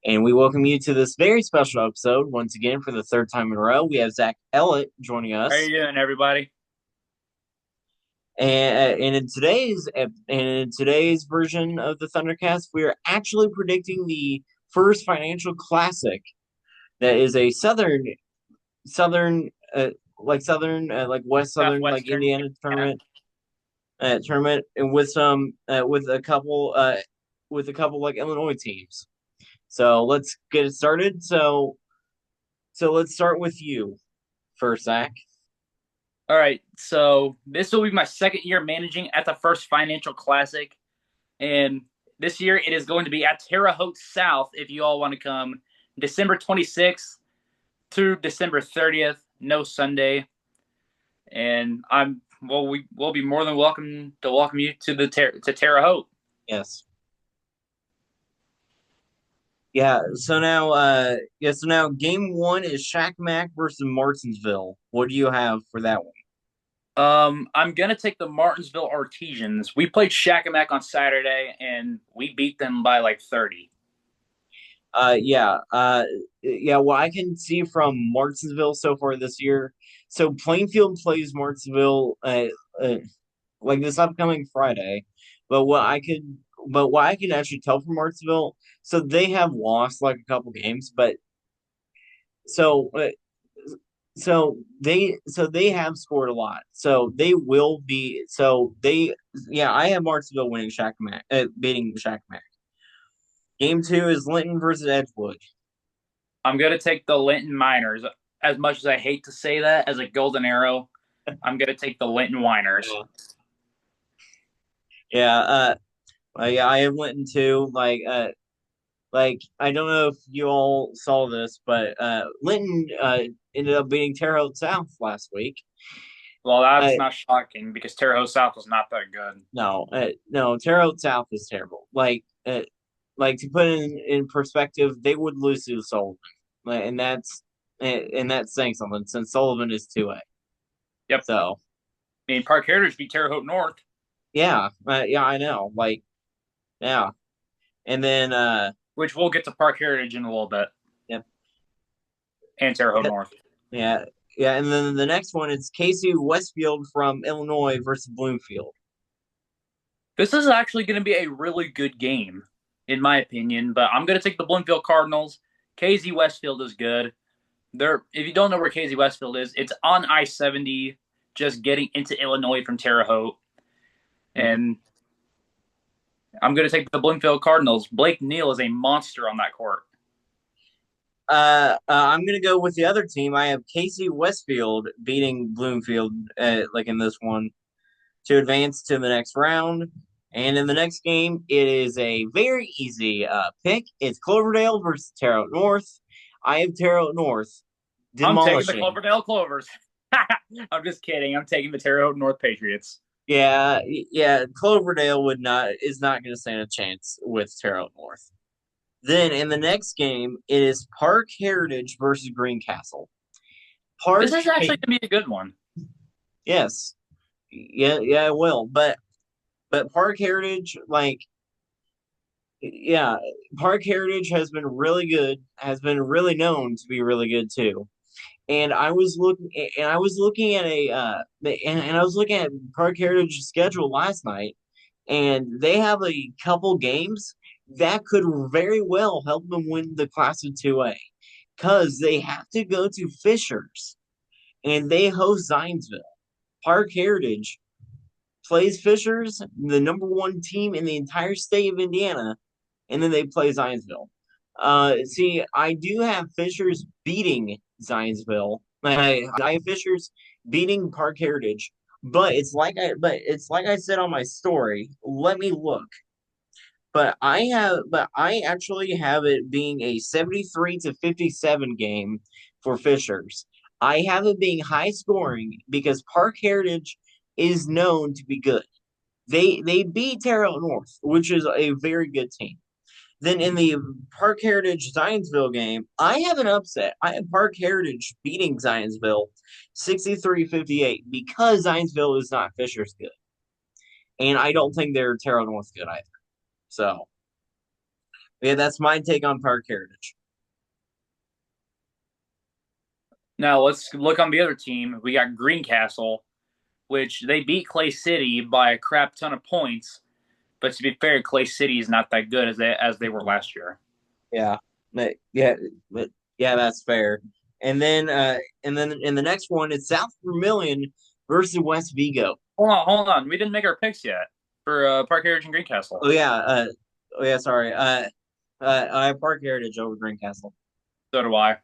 And we welcome you to this very special episode. Once again, for the third time in a row, we have Zach Ellett joining How you us. doing, everybody? And in today's version of the Thundercast, we are actually predicting the first financial classic that is a southern, like West Southern, like Southwestern Indiana Indiana. tournament, and with a couple like Illinois teams. So let's get it started. So let's start with you first, Zach. All right, so this will be my second year managing at the First Financial Classic, and this year it is going to be at Terre Haute South. If you all want to come, December 26th through December 30th, no Sunday, and we will be more than welcome to welcome you to to Terre Haute. Yes. So now game one is Shack Mac versus Martinsville. What do you have for that one? I'm gonna take the Martinsville Artesians. We played Shakamak on Saturday, and we beat them by like 30. Yeah. What I can see from Martinsville so far this year. So Plainfield plays Martinsville like this upcoming Friday. But what I can actually tell from Martinsville, so they have lost like a couple games, but so so they have scored a lot. So they will be so they yeah, I have Martinsville winning beating Shaq Mac. Game two is Linton versus Edgewood. I'm gonna take the Linton Miners. As much as I hate to say that, as a golden arrow, I'm gonna take the Linton Winers. Yeah. Yeah, yeah, I have Linton too. Like I don't know if you all saw this, but Linton ended up beating Terre Haute South last week. Well, Uh, that's not shocking because Terre Haute South was not that good. no, Terre Haute South is terrible. Like to put it in perspective, they would lose to Sullivan, and that's saying something since Sullivan is 2A. Yep. So I mean, Park Heritage beat Terre Haute North, yeah, I know. Yeah, and then which we'll get to Park Heritage in a little bit, yeah, and Terre Haute North. yeah, yeah, and then the next one is Casey Westfield from Illinois versus Bloomfield. This is actually going to be a really good game, in my opinion. But I'm going to take the Bloomfield Cardinals. KZ Westfield is good. If you don't know where KZ Westfield is, it's on I-70, just getting into Illinois from Terre Haute. Mhm. And I'm going to take the Bloomfield Cardinals. Blake Neal is a monster on that court. I'm gonna go with the other team. I have Casey Westfield beating Bloomfield, like in this one, to advance to the next round. And in the next game, it is a very easy pick. It's Cloverdale versus Terre Haute North. I have Terre Haute North I'm taking the demolishing. Cloverdale Clovers. I'm just kidding. I'm taking the Terre Haute North Patriots. Yeah. Cloverdale is not going to stand a chance with Terre Haute North. Then in the next game, it is Park Heritage versus Greencastle. This Park, is actually going to be a good one. yes, yeah, it will. But Park Heritage, yeah, Park Heritage has been really good, has been really known to be really good too. And I was looking at I was looking at Park Heritage's schedule last night, and they have a couple games that could very well help them win the Class of 2A because they have to go to Fishers and they host Zionsville. Park Heritage plays Fishers, the number one team in the entire state of Indiana, and then they play Zionsville. See, I do have Fishers beating Zionsville. I have Fishers beating Park Heritage, but it's like I said on my story. Let me look. But I actually have it being a 73-57 game for Fishers. I have it being high scoring because Park Heritage is known to be good. They beat Terre Haute North, which is a very good team. Then in the Park Heritage Zionsville game, I have an upset. I have Park Heritage beating Zionsville 63-58 because Zionsville is not Fisher's good. And I don't think they're Terre Haute North good either. So Yeah, that's my take on Park Heritage. Now let's look on the other team. We got Greencastle, which they beat Clay City by a crap ton of points. But to be fair, Clay City is not that good as they were last year. Yeah, yeah, but yeah, that's fair. And then in the next one, it's South Vermilion versus West Vigo. Hold on. We didn't make our picks yet for Park Heritage and Greencastle. Oh yeah, oh yeah, sorry. I have Park Heritage over Greencastle. So do I.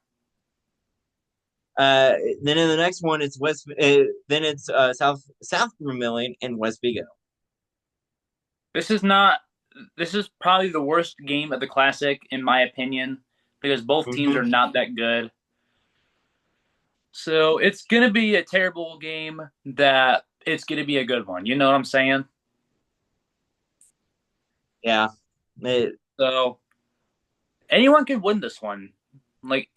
Uh, then in the next one, it's then it's South Vermilion and West Vigo. This is not. This is probably the worst game of the classic in my opinion because both teams Hmm. are not that good. So it's gonna be a terrible game. That it's gonna be a good one. You know what I'm saying? Yeah, it, So anyone could win this one. Like,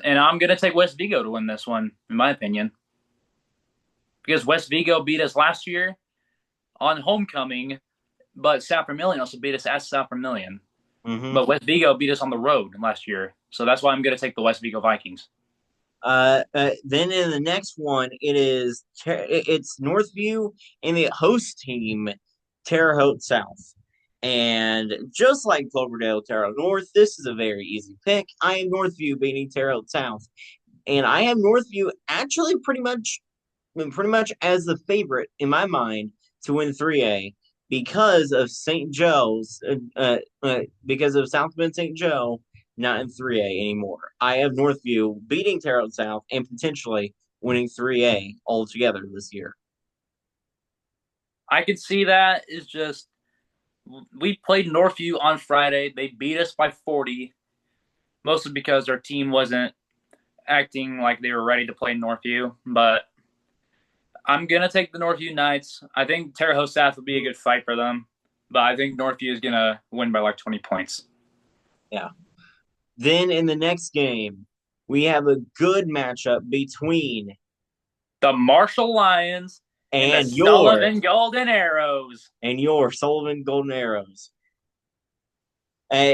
and I'm gonna take West Vigo to win this one, in my opinion, because West Vigo beat us last year on homecoming, but South Vermilion also beat us at South Vermilion. hmm But West Vigo beat us on the road last year, so that's why I'm gonna take the West Vigo Vikings. Then in the next one, it's Northview and the host team, Terre Haute South. And just like Cloverdale Terre Haute North, this is a very easy pick. I am Northview beating Terre Haute South, and I have Northview actually pretty much as the favorite in my mind to win 3A because of St. Joe's, because of South Bend St. Joe not in 3A anymore. I have Northview beating Terre Haute South and potentially winning 3A altogether this year. I could see that is just we played Northview on Friday. They beat us by 40, mostly because our team wasn't acting like they were ready to play Northview. But I'm gonna take the Northview Knights. I think Terre Haute South will be a good fight for them, but I think Northview is gonna win by like 20 points. Yeah. Then in the next game, we have a good matchup between The Marshall Lions and the and your Sullivan Golden Arrows. and your Sullivan Golden Arrows. Uh,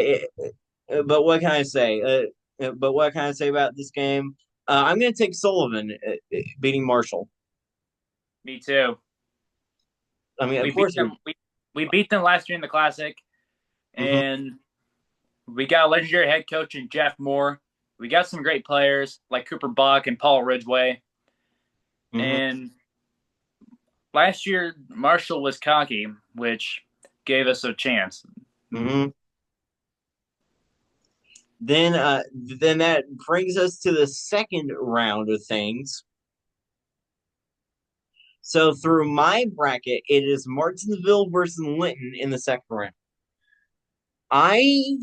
but what can I say? But what can I say about this game? I'm going to take Sullivan beating Marshall. Me too. I mean, of We beat course them. We beat them last year in the Classic, hmm and we got a legendary head coach in Jeff Moore. We got some great players like Cooper Buck and Paul Ridgway. hmm And last year, Marshall was cocky, which gave us a chance. hmm then that brings us to the second round of things. So through my bracket, it is Martinsville versus Linton in the second round. I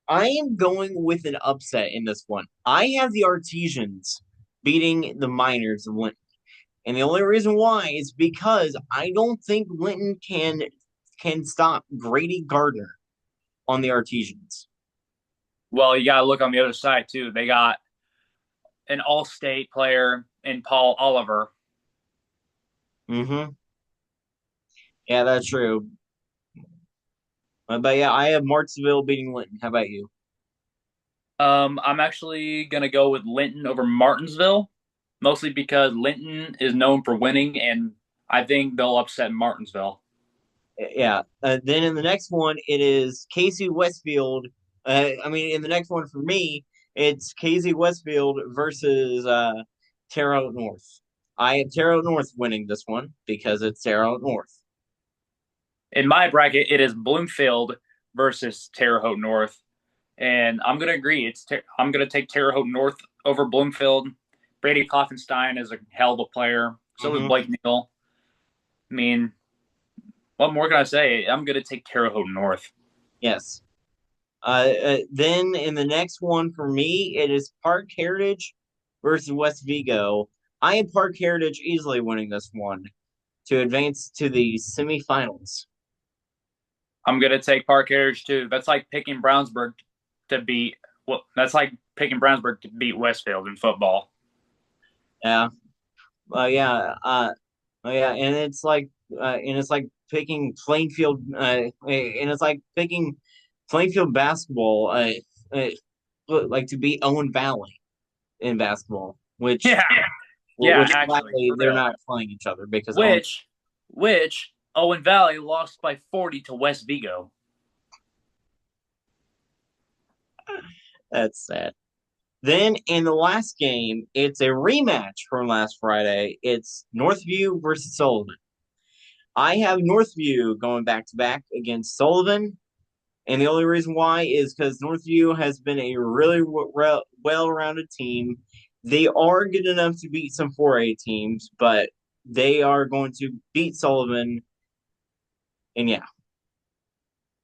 I am going with an upset in this one. I have the Artesians beating the Miners of Linton. And the only reason why is because I don't think Linton can stop Grady Gardner on the Artesians. Well, you got to look on the other side, too. They got an all state player in Paul Oliver. Mm-hmm. Yeah, that's true. But yeah, I have Martinsville beating Linton. How about you? I'm actually going to go with Linton over Martinsville, mostly because Linton is known for winning, and I think they'll upset Martinsville. Yeah. Then in the next one, it is Casey Westfield. I mean, in the next one for me, it's Casey Westfield versus Terre Haute North. I have Terre Haute North winning this one because it's Terre Haute North. In my bracket, it is Bloomfield versus Terre Haute North. And I'm going to agree. I'm going to take Terre Haute North over Bloomfield. Brady Kloffenstein is a hell of a player. So does Mm-hmm. Blake Neal. I mean, what more can I say? I'm going to take Terre Haute North. Yes. Then in the next one for me, it is Park Heritage versus West Vigo. I have Park Heritage easily winning this one to advance to the semifinals. I'm going to take Park Heritage too. That's like picking Brownsburg to beat. Well, that's like picking Brownsburg to beat Westfield in football. Yeah, yeah, yeah, and it's like picking Plainfield, and it's like picking Plainfield basketball, uh, like to beat Owen Valley in basketball, Yeah, yeah, which actually, gladly for they're real. not playing each other because Owen. Which, which Owen Valley lost by 40 to West Vigo. That's sad. Then in the last game, it's a rematch from last Friday. It's Northview versus Sullivan. I have Northview going back to back against Sullivan. And the only reason why is because Northview has been a really well rounded team. They are good enough to beat some 4A teams, but they are going to beat Sullivan. And yeah,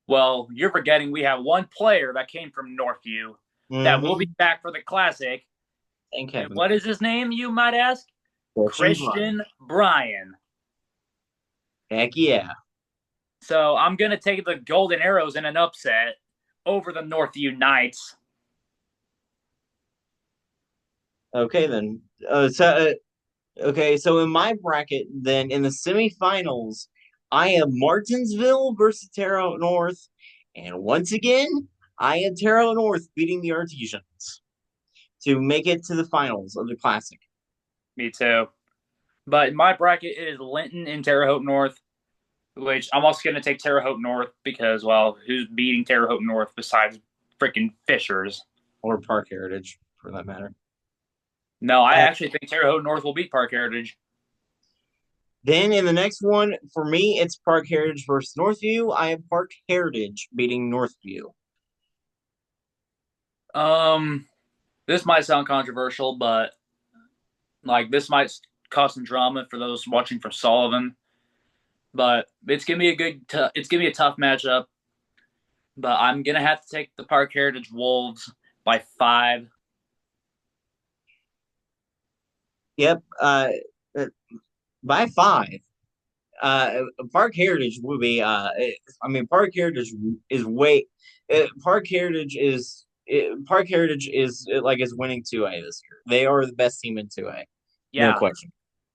Well, you're forgetting we have one player that came from Northview that will be mm-hmm. back for the Classic. Thank And heaven. what is his name, you might ask? Christian Bryant. Christian Bryan. Heck yeah. So I'm going to take the Golden Arrows in an upset over the Northview Knights. Okay, then. Okay, so in my bracket, then in the semifinals, I have Martinsville versus Terre Haute North. And once again, I have Terre Haute North beating the Artesians to make it to the finals of the Classic. Me too. But my bracket is Linton and Terre Haute North, which I'm also going to take Terre Haute North because, well, who's beating Terre Haute North besides freaking Fishers? Or Park Heritage, for that matter. No, I Uh, actually think Terre Haute North will beat Park Heritage. then in the next one, for me, it's Park Heritage versus Northview. I have Park Heritage beating Northview. Um, this might sound controversial, but like this might cause some drama for those watching from Sullivan. But it's gonna be a tough matchup. But I'm gonna have to take the Park Heritage Wolves by 5. Yep. Uh, by 5. Uh, Park Heritage would be. I mean, Park Heritage is way. Park Heritage is. Park Heritage is like is winning 2A this year. They are the best team in 2A, no Yeah, question.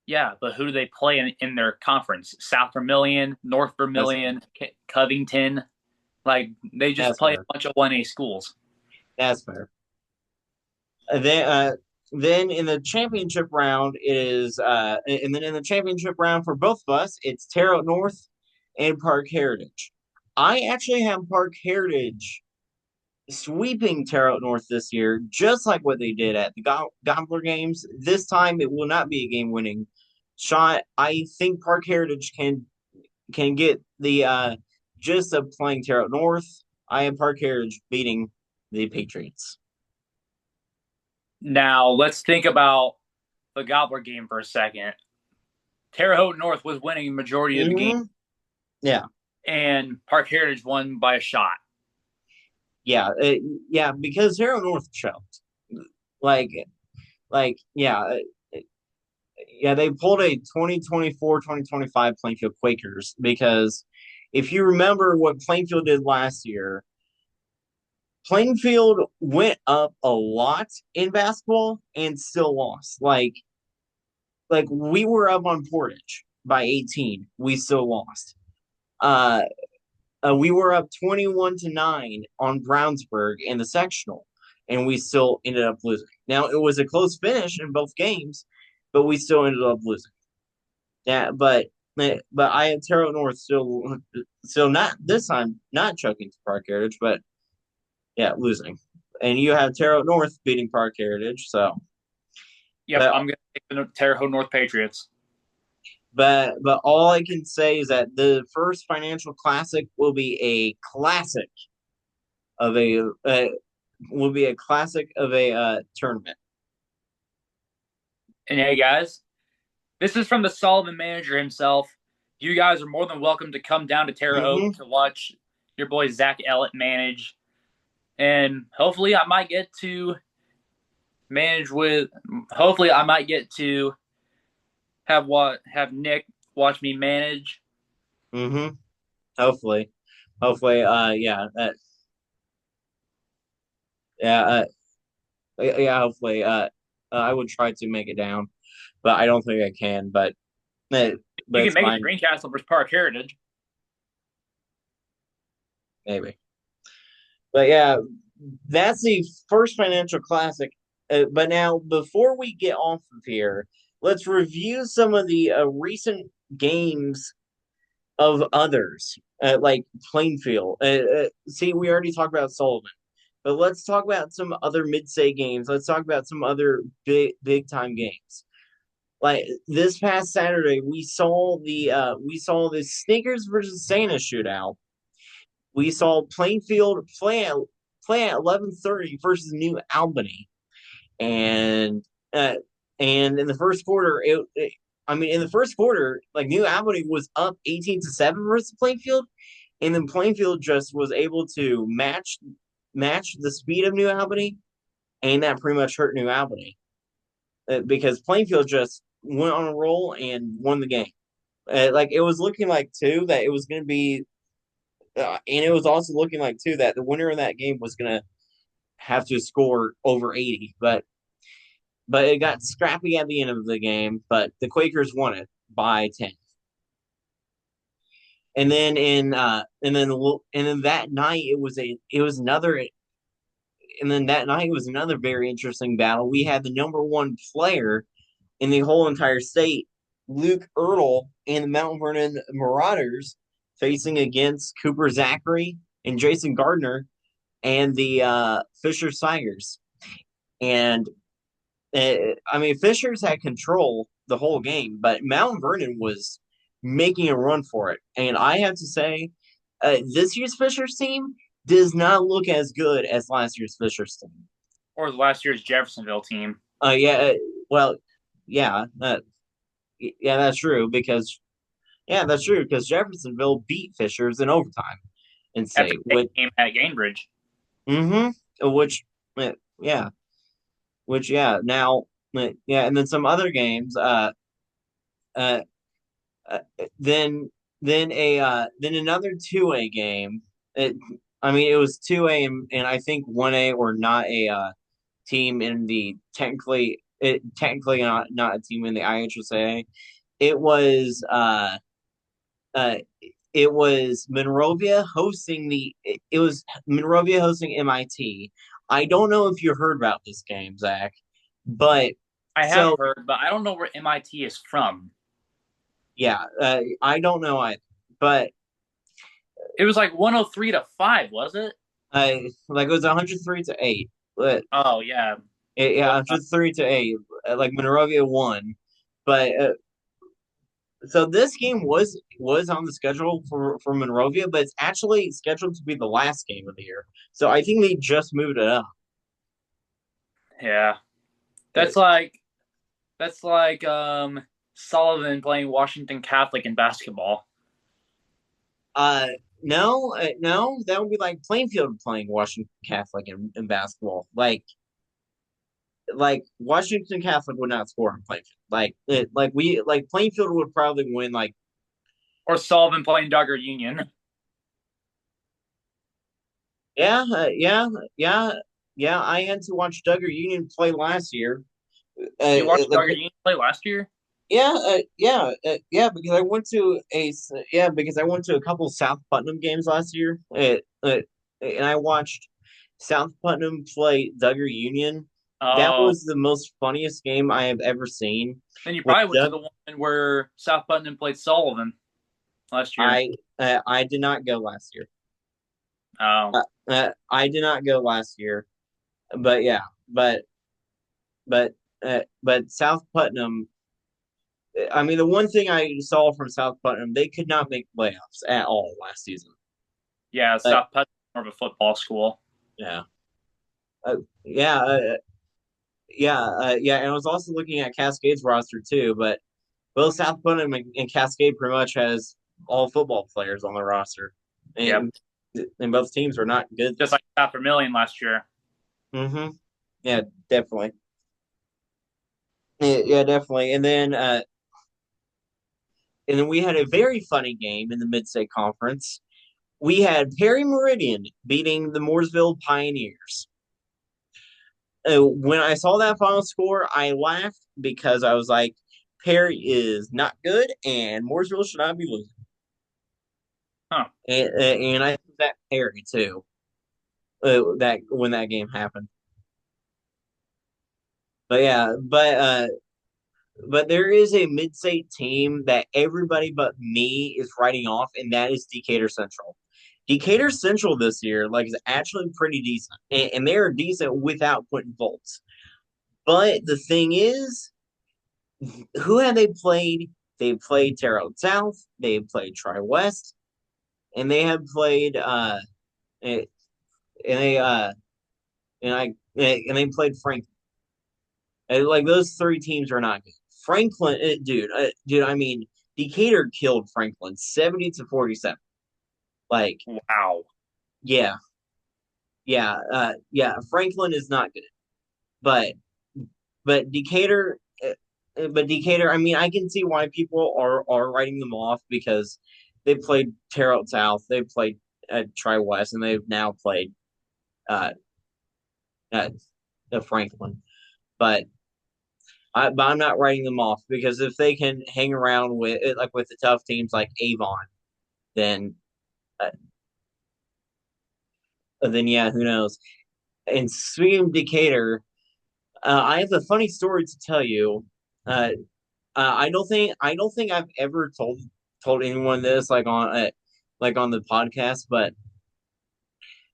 yeah. But who do they play in their conference? South Vermilion, North That's Vermilion, Covington. Like they just that's play a fair. bunch of 1A schools. That's fair. Then then in the championship round is and then in the championship round for both of us, it's Terre Haute North and Park Heritage. I actually have Park Heritage sweeping Terre Haute North this year, just like what they did at the Gobbler games. This time, it will not be a game-winning shot. I think Park Heritage can get the gist of playing Terre Haute North. I have Park Heritage beating the Patriots. Now let's think about the Gobbler game for a second. Terre Haute North was winning the majority of the game, Mm-hmm. Yeah, and Park Heritage won by a shot. yeah, yeah. Because Terre Haute North choked. Like, yeah, yeah, they pulled a 2024-2025 Plainfield Quakers because if you remember what Plainfield did last year, Plainfield went up a lot in basketball and still lost. Like we were up on Portage by 18, we still lost. Uh, we were up 21-9 on Brownsburg in the sectional, and we still ended up losing. Now it was a close finish in both games, but we still ended up losing. Yeah, but I have Terre Haute North still not this time not choking to Park Heritage, but yeah, losing. And you have Terre Haute North beating Park Heritage, so Yep, but I'm going to take the Terre Haute North Patriots. but all I can say is that the first financial classic of a will be a classic of a tournament. And hey, guys, this is from the Sullivan manager himself. You guys are more than welcome to come down to Terre Haute Mm-hmm. to watch your boy Zach Ellett manage. And hopefully, I might get to manage with. Hopefully, I might get to have Nick watch me manage. Mm-hmm. Hopefully, hopefully, yeah, yeah, yeah. Hopefully, I would try to make it down, but I don't think I can. Uh, but You can it's make it to fine, Greencastle versus Park Heritage. maybe. But yeah, that's the first financial classic. But now, before we get off of here, let's review some of the recent games of others, like Plainfield. See, we already talked about Sullivan, but let's talk about some other mid-state games. Let's talk about some other big time games. Like this past Saturday, we saw the Snickers versus Santa shootout. We saw Plainfield play at 11:30 versus New Albany, and uh, and in the first quarter, in the first quarter, like New Albany was up 18-7 versus Plainfield, and then Plainfield just was able to match the speed of New Albany, and that pretty much hurt New Albany because Plainfield just went on a roll and won the game. Like it was looking like too that it was going to be, and it was also looking like too that the winner of that game was going to have to score over 80, but it got scrappy at the end of the game. But the Quakers won it by 10. And then that night it was another and then that night was another very interesting battle. We had the number one player in the whole entire state, Luke Ertl and the Mount Vernon Marauders, facing against Cooper Zachary and Jason Gardner and the Fisher Tigers. And Fishers had control the whole game, but Mount Vernon was making a run for it. And I have to say, this year's Fishers team does not look as good as last year's Fishers team. Or last year's Jeffersonville team. Yeah, well, yeah, yeah, that's true because Jeffersonville beat Fishers in overtime in After state, a game at Gainbridge. mm-hmm, which, yeah, now, yeah, and then some other games, uh, uh then another 2A game. It, it was 2A and I think 1A or not a team in the technically not a team in the IHSA. It was uh uh it was Monrovia hosting MIT. I don't know if you heard about this game, Zach, but I have so heard, but I don't know where MIT is from. yeah, I don't know either, but It was like 103-5, was it? like it was 103-8. But Oh yeah. yeah, Well, 103-8. Like Monrovia won, but so this game was on the schedule for Monrovia, but it's actually scheduled to be the last game of the year. So I think they just moved it up. yeah. Uh, That's like that's like Sullivan playing Washington Catholic in basketball. uh no, no, that would be like Plainfield playing Washington Catholic in basketball. Like Washington Catholic would not score on Plainfield. Like Plainfield would probably win like Or Sullivan playing Duggar Union. yeah, yeah, yeah. I had to watch Duggar Union play last year. You watched Like Duggar Union play last year? yeah, because I went to a couple South Putnam games last year, and I watched South Putnam play Duggar Union. That Oh, was the most funniest game I have ever seen. then you When probably went to Doug, the one where South Putnam played Sullivan last year. I did not go last year. Oh, I did not go last year, but yeah, but but South Putnam. The one thing I saw from South Putnam, they could not make playoffs at all last season. yeah, But South Putnam more of a football school. yeah, uh, yeah, yeah. And I was also looking at Cascade's roster too, but both South Putnam and Cascade pretty much has all football players on the roster, Yep. and both teams are not good. Just like South Vermillion last year. Mm-hmm. Yeah, definitely. Yeah, definitely. And then we had a very funny game in the Mid-State Conference. We had Perry Meridian beating the Mooresville Pioneers. When I saw that final score, I laughed because I was like, Perry is not good, and Mooresville should not be losing. Huh. And I think that Perry too. that when that game happened. But yeah, but there is a mid-state team that everybody but me is writing off, and that is Decatur Central. Decatur Central this year, like, is actually pretty decent, and they're decent without Quentin Fultz. But the thing is, who have they played? They played Terre Haute South, they played Tri West, and they have played and they and I and they played Franklin. And, like, those three teams are not good. Franklin, dude, I mean, Decatur killed Franklin 70-47. Like, Wow. yeah, yeah. Franklin is not good, but but Decatur, Decatur. I mean, I can see why people are writing them off because they played Terre Haute South, they played Tri West, and they've now played uh, uh, Franklin. But but I'm not writing them off because if they can hang around with like with the tough teams like Avon, then uh, then yeah, who knows? And speaking of Decatur, I have a funny story to tell you. Uh, I don't think I've ever told anyone this like on the podcast, but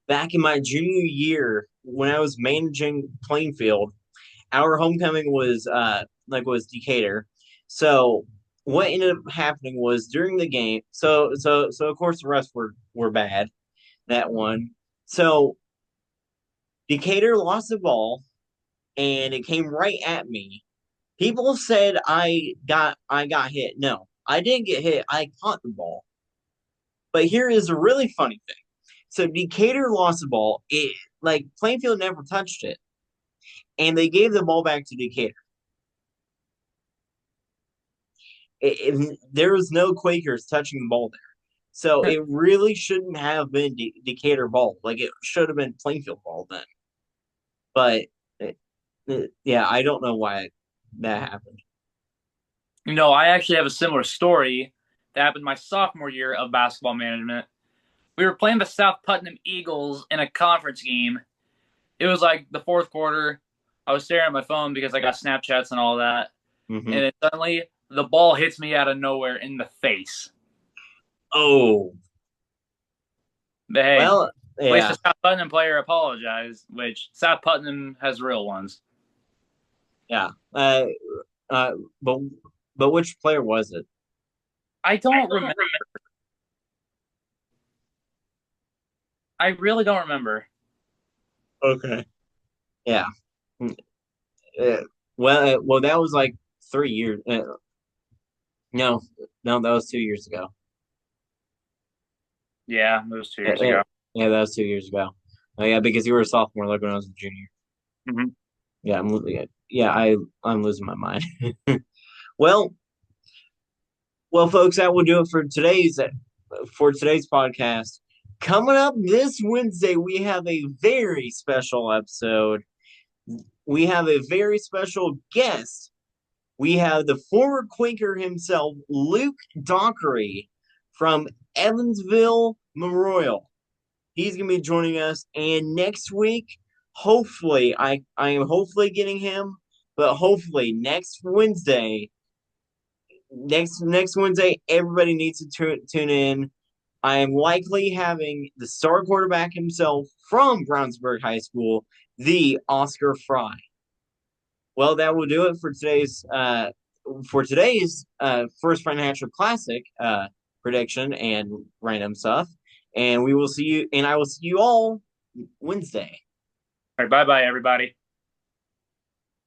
back in my junior year when I was managing Plainfield, our homecoming was Decatur. So what ended up happening was during the game. So of course the rest were bad that one. So Decatur lost the ball and it came right at me. People said I got hit. No, I didn't get hit. I caught the ball. But here is a really funny thing. So Decatur lost the ball. It like Plainfield never touched it, and they gave the ball back to Decatur. There was no Quakers touching the ball there. So it really shouldn't have been Decatur ball. Like it should have been Plainfield ball then. But yeah, I don't know why that happened. I actually have a similar story that happened my sophomore year of basketball management. We were playing the South Putnam Eagles in a conference game. It was like the fourth quarter. I was staring at my phone because I got Snapchats and all that. Hmm. And then suddenly the ball hits me out of nowhere in the face. Oh, But hey, well, at least yeah, the South Putnam player apologized, which South Putnam has real ones. yeah. Uh, but which player was it? I don't remember. I really don't remember. Okay. Yeah. Uh, well, that was like 3 years. No, no, that was 2 years ago. Yeah, it was two Uh, years uh, ago. yeah, that was 2 years ago. Oh, yeah, because you were a sophomore, like when I was a junior. Mm-hmm. Yeah, I'm losing my mind. Well, folks, that will do it for today's podcast. Coming up this Wednesday, we have a very special episode. We have a very special guest. We have the former Quaker himself, Luke Dockery from Evansville Memorial. He's going to be joining us. And next week, hopefully, I am hopefully getting him, but hopefully next Wednesday, everybody needs to tune in. I am likely having the star quarterback himself from Brownsburg High School, the Oscar Fry. Well, that will do it for today's first financial classic prediction and random stuff. And we will see you, and I will see you all Wednesday. All right, bye bye, everybody.